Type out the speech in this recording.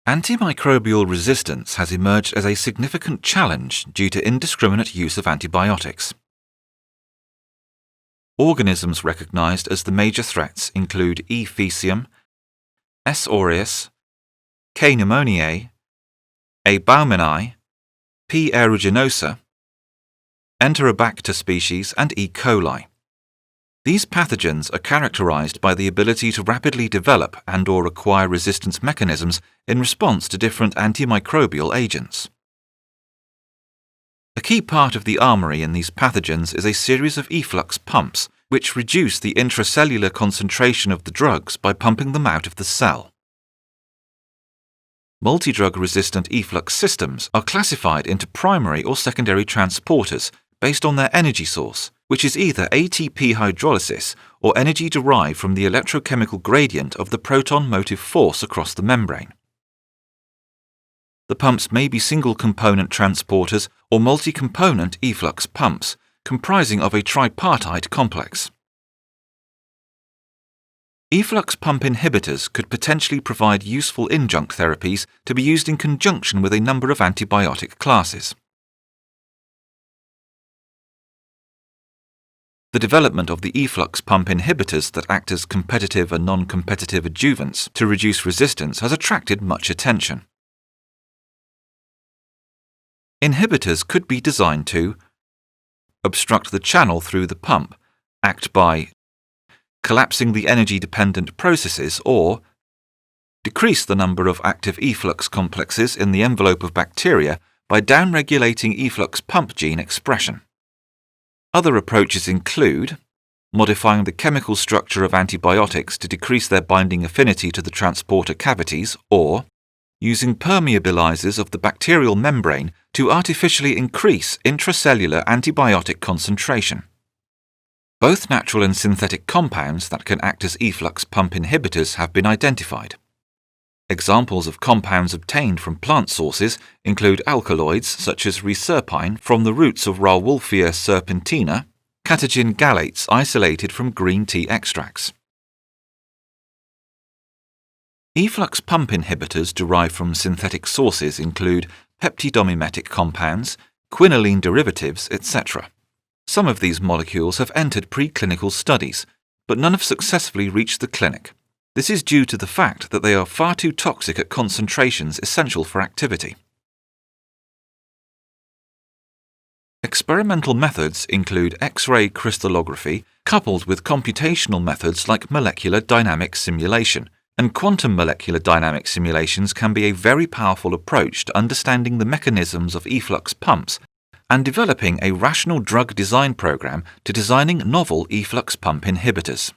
Antimicrobial resistance has emerged as a significant challenge due to indiscriminate use of antibiotics. Organisms recognized as the major threats include E. faecium, S. aureus, K. pneumoniae, A. baumannii, P. aeruginosa, Enterobacter species, and E. coli. These pathogens are characterized by the ability to rapidly develop and/or acquire resistance mechanisms in response to different antimicrobial agents. A key part of the armory in these pathogens is a series of efflux pumps, which reduce the intracellular concentration of the drugs by pumping them out of the cell. Multidrug-resistant efflux systems are classified into primary or secondary transporters based on their energy source, which is either ATP hydrolysis or energy derived from the electrochemical gradient of the proton motive force across the membrane. The pumps may be single-component transporters or multi-component efflux pumps, comprising of a tripartite complex. Efflux pump inhibitors could potentially provide useful adjunct therapies to be used in conjunction with a number of antibiotic classes. The development of the efflux pump inhibitors that act as competitive and non-competitive adjuvants to reduce resistance has attracted much attention. Inhibitors could be designed to obstruct the channel through the pump, act by collapsing the energy-dependent processes, or decrease the number of active efflux complexes in the envelope of bacteria by downregulating efflux pump gene expression. Other approaches include modifying the chemical structure of antibiotics to decrease their binding affinity to the transporter cavities, or using permeabilizers of the bacterial membrane to artificially increase intracellular antibiotic concentration. Both natural and synthetic compounds that can act as efflux pump inhibitors have been identified. Examples of compounds obtained from plant sources include alkaloids such as reserpine from the roots of Rauwolfia serpentina, catechin galates isolated from green tea extracts. Efflux pump inhibitors derived from synthetic sources include peptidomimetic compounds, quinoline derivatives, etc. Some of these molecules have entered preclinical studies, but none have successfully reached the clinic. This is due to the fact that they are far too toxic at concentrations essential for activity. Experimental methods include X-ray crystallography coupled with computational methods like molecular dynamic simulation, and quantum molecular dynamic simulations can be a very powerful approach to understanding the mechanisms of efflux pumps and developing a rational drug design program to designing novel efflux pump inhibitors.